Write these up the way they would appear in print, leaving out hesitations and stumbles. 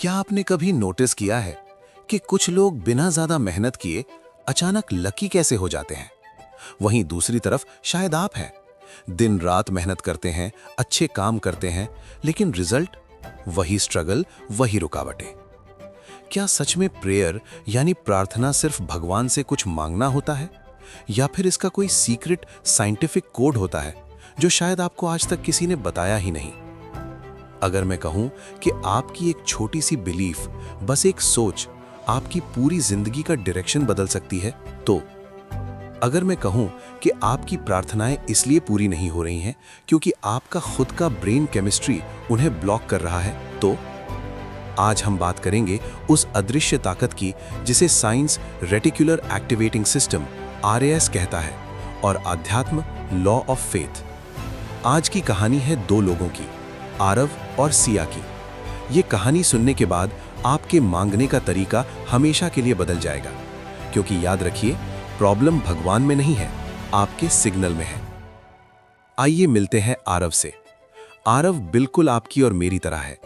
क्या आपने कभी नोटिस किया है कि कुछ लोग बिना ज्यादा मेहनत किए अचानक लकी कैसे हो जाते हैं? वहीं दूसरी तरफ शायद आप हैं, दिन रात मेहनत करते हैं, अच्छे काम करते हैं, लेकिन रिजल्ट वही स्ट्रगल, वही रुकावटें। क्या सच में प्रेयर यानी प्रार्थना सिर्फ भगवान से कुछ मांगना होता है, या फिर इसका कोई सीक्रेट साइंटिफिक कोड होता है जो शायद आपको आज तक किसी ने बताया ही नहीं? अगर मैं कहूं कि आपकी एक छोटी सी बिलीफ, बस एक सोच, आपकी पूरी जिंदगी का डायरेक्शन बदल सकती है, तो अगर मैं कहूं कि आपकी प्रार्थनाएं इसलिए पूरी नहीं हो रही हैं क्योंकि आपका खुद का ब्रेन केमिस्ट्री उन्हें ब्लॉक कर रहा है, तो आज हम बात करेंगे उस अदृश्य ताकत की जिसे science reticular activating system RAS कहता है, और अध्यात्म लॉ ऑफ फेथ। आज की कहानी है दो लोगों की, आरव और सिया की। ये कहानी सुनने के बाद आपके मांगने का तरीका हमेशा के लिए बदल जाएगा, क्योंकि याद रखिए, प्रॉब्लम भगवान में नहीं है, आपके सिग्नल में है। आइए मिलते हैं आरव से। आरव बिल्कुल आपकी और मेरी तरह है,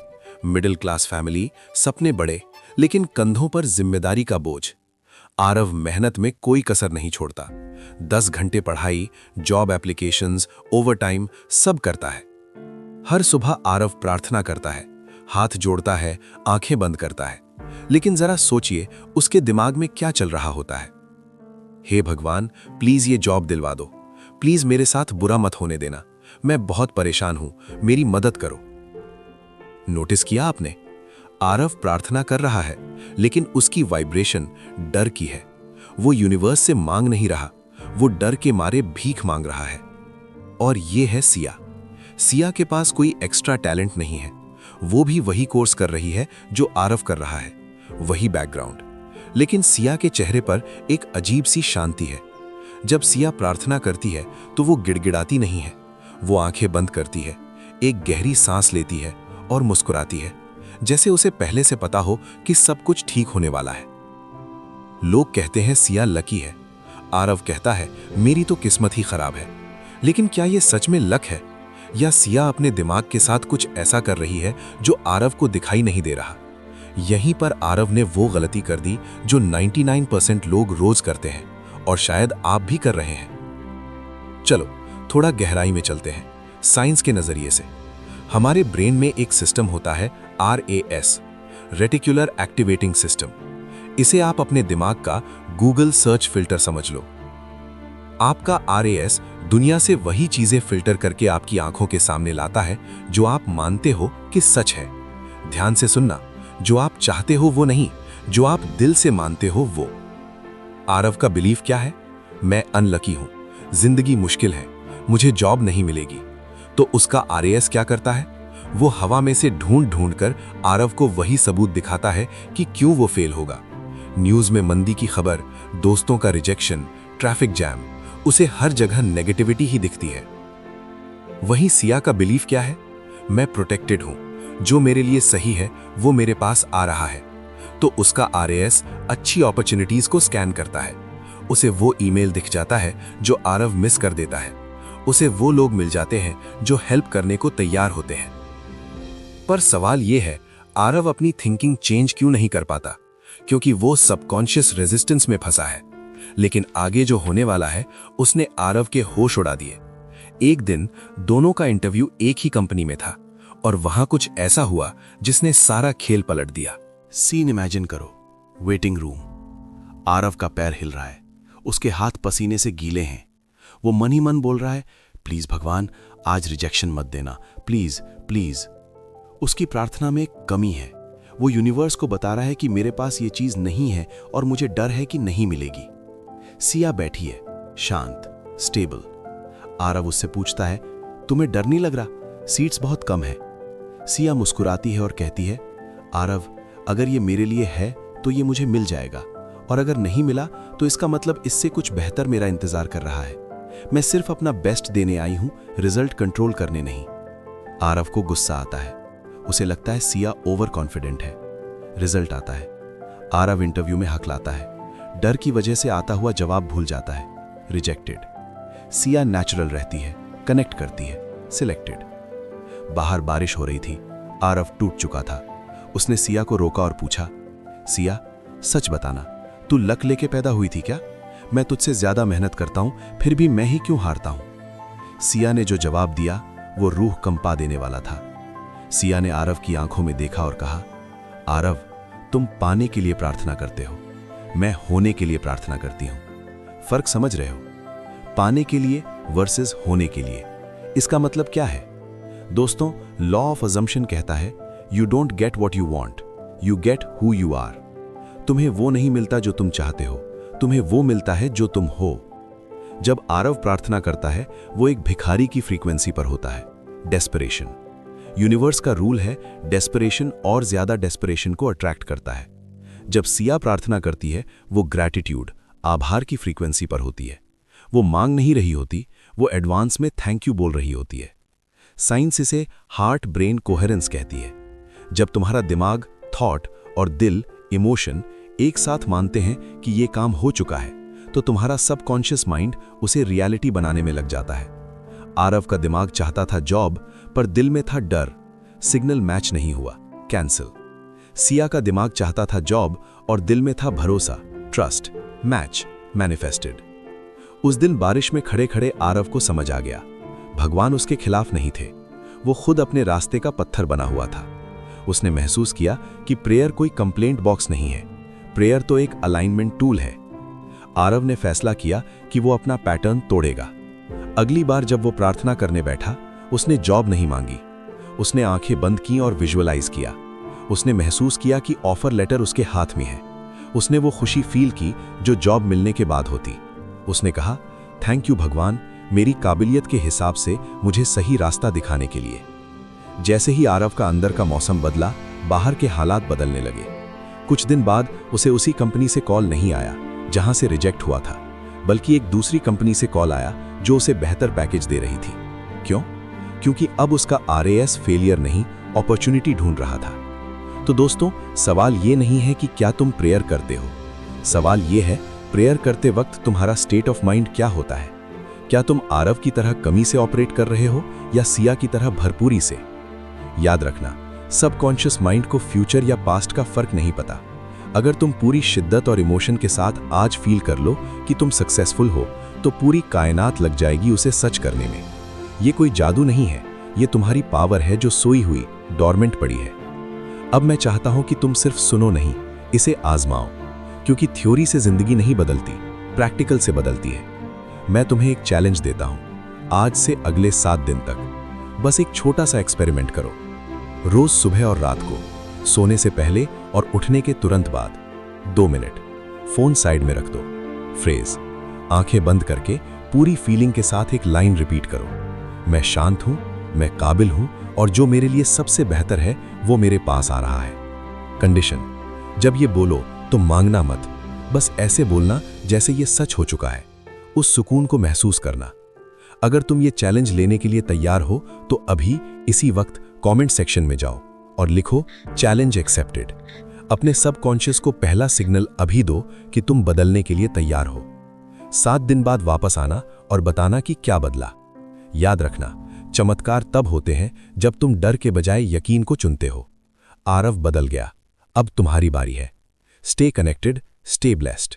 मिडिल क्लास फैमिली, सपने बड़े, लेकिन कंधों पर जिम्मेदारी का बोझ। आरव मेहनत में कोई कसर नहीं छोड़ता, 10 घंटे पढ़ाई, जॉब एप्लीकेशंस, ओवरटाइम सब करता है। हर सुबह आरव प्रार्थना करता है, हाथ जोड़ता है, आंखें बंद करता है, लेकिन जरा सोचिए उसके दिमाग में क्या चल रहा होता है। हे भगवान, प्लीज ये जॉब दिलवा दो, प्लीज मेरे साथ बुरा मत होने देना, मैं बहुत परेशान हूं, मेरी मदद करो। नोटिस किया आपने? आरव प्रार्थना कर रहा है, लेकिन उसकी वाइब्रेशन डर की है। वो यूनिवर्स से मांग नहीं रहा, वो डर के मारे भीख मांग रहा है। और ये है सिया। सिया के पास कोई एक्स्ट्रा टैलेंट नहीं है, वो भी वही कोर्स कर रही है जो आरव कर रहा है, वही बैकग्राउंड। लेकिन सिया के चेहरे पर एक अजीब सी शांति है। जब सिया प्रार्थना करती है तो वो गिड़गिड़ाती नहीं है, वो आंखें बंद करती है, एक गहरी सांस लेती है और मुस्कुराती है, जैसे उसे पहले से पता हो कि सब कुछ ठीक होने वाला है। लोग कहते हैं सिया लकी है, आरव कहता है मेरी तो किस्मत ही खराब है। लेकिन क्या यह सच में लक है, या सिया अपने दिमाग के साथ कुछ ऐसा कर रही है जो आरव को दिखाई नहीं दे रहा? यहीं पर आरव ने वो गलती कर दी जो 99% लोग रोज करते हैं, और शायद आप भी कर रहे हैं। चलो थोड़ा गहराई में चलते हैं, साइंस के नजरिए से। हमारे ब्रेन में एक सिस्टम होता है RAS, रेटिकुलर एक्टिवेटिंग सिस्टम। इसे आप अपने दिमाग का गूगल सर्च फिल्टर समझ लो। आपका RAS दुनिया से वही चीजें फिल्टर करके आपकी आंखों के सामने लाता है जो आप मानते हो कि सच है। ध्यान से सुनना, जो आप चाहते हो वो नहीं, जो आप दिल से मानते हो वो। आरव का बिलीफ क्या है? मैं अनलकी हूं, जिंदगी मुश्किल है, मुझे जॉब नहीं मिलेगी। तो उसका RAS क्या करता है? वो हवा में से ढूंढ ढूंढ कर आरव को वही सबूत दिखाता है कि क्यों वो फेल होगा। न्यूज में मंदी की खबर, दोस्तों का रिजेक्शन, ट्रैफिक जैम, उसे हर जगह नेगेटिविटी ही दिखती है। वहीं सिया का बिलीफ क्या है? मैं प्रोटेक्टेड हूं, जो मेरे लिए सही है वो मेरे पास आ रहा है। तो उसका RAS अच्छी अपॉर्चुनिटीज को स्कैन करता है। उसे वो ईमेल दिख जाता है जो आरव मिस कर देता है, उसे वो लोग मिल जाते हैं जो हेल्प करने को तैयार होते हैं। पर सवाल यह है, आरव अपनी थिंकिंग चेंज क्यों नहीं कर पाता? क्योंकि वो सबकॉन्शियस रेजिस्टेंस में फंसा है। लेकिन आगे जो होने वाला है उसने आरव के होश उड़ा दिए। एक दिन दोनों का इंटरव्यू एक ही कंपनी में था, और वहां कुछ ऐसा हुआ जिसने सारा खेल पलट दिया। सीन इमेजिन करो, वेटिंग रूम। आरव का पैर हिल रहा है, उसके हाथ पसीने से गीले हैं। वो मन ही मन बोल रहा है, प्लीज भगवान, आज रिजेक्शन मत देना, प्लीज प्लीज। उसकी प्रार्थना में एक कमी है। वो यूनिवर्स को बता रहा है कि मेरे पास ये चीज नहीं है और मुझे डर है कि नहीं मिलेगी। सिया बैठी है, शांत, स्टेबल। आरव उससे पूछता है, तुम्हें डर नहीं लग रहा? सीट्स बहुत कम है। सिया मुस्कुराती है और कहती है, आरव, अगर ये मेरे लिए है तो ये मुझे मिल जाएगा, और अगर नहीं मिला तो इसका मतलब इससे कुछ बेहतर मेरा इंतजार कर रहा है। मैं सिर्फ अपना बेस्ट देने आई हूं, रिजल्ट कंट्रोल करने नहीं। आरव को गुस्सा आता है, उसे लगता है सिया ओवर कॉन्फिडेंट है। रिजल्ट आता है, आरव इंटरव्यू में हकलाता है, डर की वजह से आता हुआ जवाब भूल जाता है, रिजेक्टेड। सिया नेचुरल रहती है, कनेक्ट करती है, सिलेक्टेड। बाहर बारिश हो रही थी, आरव टूट चुका था। उसने सिया को रोका और पूछा, सिया सच बताना, तू लक लेके पैदा हुई थी क्या? मैं तुझसे ज्यादा मेहनत करता हूं फिर भी मैं ही क्यों हारता हूं? सिया ने जो जवाब दिया वो रूह कंपा देने वाला था। सिया ने आरव की आंखों में देखा और कहा, आरव, तुम पाने के लिए प्रार्थना करते हो, मैं होने के लिए प्रार्थना करती हूं। फर्क समझ रहे हो? पाने के लिए वर्सेस होने के लिए। इसका मतलब क्या है? दोस्तों, लॉ ऑफ अजम्पशन कहता है you don't get what you want, you get who you are. तुम्हें वो नहीं मिलता जो तुम चाहते हो, तुम्हें वो मिलता है जो तुम हो। जब आरव प्रार्थना करता है वो एक भिखारी की फ्रीक्वेंसी पर होता है, डेस्परेशन। यूनिवर्स का रूल है डेस्परेशन और ज्यादा डेस्परेशन को अट्रैक्ट करता है। जब सिया प्रार्थना करती है वो ग्रैटिट्यूड, आभार की फ्रीक्वेंसी पर होती है। वो मांग नहीं रही होती, वो एडवांस में थैंक यू बोल रही होती है। साइंस इसे हार्ट ब्रेन कोहेरेंस कहती है। जब तुम्हारा दिमाग, थॉट और दिल, इमोशन एक साथ मानते हैं कि ये काम हो चुका है, तो तुम्हारा सबकॉन्शियस माइंड उसे रियलिटी बनाने में लग जाता है। आरव का दिमाग चाहता था जॉब, पर दिल में था डर, सिग्नल मैच नहीं हुआ, कैंसिल। सिया का दिमाग चाहता था जॉब और दिल में था भरोसा, ट्रस्ट, मैच, मैनिफेस्टेड। उस दिन बारिश में खड़े खड़े आरव को समझ आ गया, भगवान उसके खिलाफ नहीं थे, वो खुद अपने रास्ते का पत्थर बना हुआ था। उसने महसूस किया कि प्रेयर कोई कंप्लेंट बॉक्स नहीं है, प्रेयर तो एक अलाइनमेंट टूल है। आरव ने फैसला किया कि वो अपना पैटर्न तोड़ेगा। अगली बार जब वो प्रार्थना करने बैठा, उसने जॉब नहीं मांगी, उसने आंखें बंद की और विजुअलाइज किया। उसने महसूस किया कि ऑफर लेटर उसके हाथ में है। उसने वो खुशी फील की जो जॉब मिलने के बाद होती। उसने कहा, थैंक यू भगवान, मेरी काबिलियत के हिसाब से मुझे सही रास्ता दिखाने के लिए। जैसे ही आरव का अंदर का मौसम बदला, बाहर के हालात बदलने लगे। कुछ दिन बाद उसे उसी कंपनी से कॉल नहीं आया जहां से रिजेक्ट हुआ था, बल्कि एक दूसरी कंपनी से कॉल आया जो उसे बेहतर पैकेज दे रही थी। क्यों? क्योंकि अब उसका RAS फेलियर नहीं, अपॉर्चुनिटी ढूंढ रहा था। तो दोस्तों, सवाल ये नहीं है कि क्या तुम प्रेयर करते हो, सवाल ये है प्रेयर करते वक्त तुम्हारा स्टेट ऑफ माइंड क्या होता है। क्या तुम आरव की तरह कमी से ऑपरेट कर रहे हो या सिया की तरह भरपूरी से? याद रखना, सबकॉन्शियस माइंड को फ्यूचर या पास्ट का फर्क नहीं पता। अगर तुम पूरी शिद्दत और इमोशन के साथ आज फील कर लो कि तुम सक्सेसफुल हो, तो पूरी कायनात लग जाएगी उसे सच करने में। ये कोई जादू नहीं है, ये तुम्हारी पावर है जो सोई हुई, डॉर्मेंट पड़ी है। अब मैं चाहता हूं कि तुम सिर्फ सुनो नहीं, इसे आजमाओ, क्योंकि थ्योरी से जिंदगी नहीं बदलती, प्रैक्टिकल से बदलती है। मैं तुम्हें एक चैलेंज देता हूं, आज से अगले 7 दिन तक बस एक छोटा सा एक्सपेरिमेंट करो। रोज सुबह और रात को, सोने से पहले और उठने के तुरंत बाद 2 मिनट फोन साइड में रख दो। फ्रेज, आंखें बंद करके पूरी फीलिंग के साथ एक लाइन रिपीट करो, मैं शांत हूं, मैं काबिल हूं और जो मेरे लिए सबसे बेहतर है वो मेरे पास आ रहा है। कंडीशन, जब ये बोलो तो मांगना मत, बस ऐसे बोलना जैसे ये सच हो चुका है। उस सुकून को महसूस करना। अगर तुम ये चैलेंज लेने के लिए तैयार हो तो अभी इसी वक्त कमेंट सेक्शन में जाओ और लिखो चैलेंज एक्सेप्टेड। अपने सबकॉन्शियस को पहला सिग्नल अभी दो कि तुम बदलने के लिए तैयार हो। 7 दिन बाद वापस आना और बताना कि क्या बदला। याद रखना, चमत्कार तब होते हैं जब तुम डर के बजाय यकीन को चुनते हो। आरव बदल गया, अब तुम्हारी बारी है। Stay connected, stay blessed.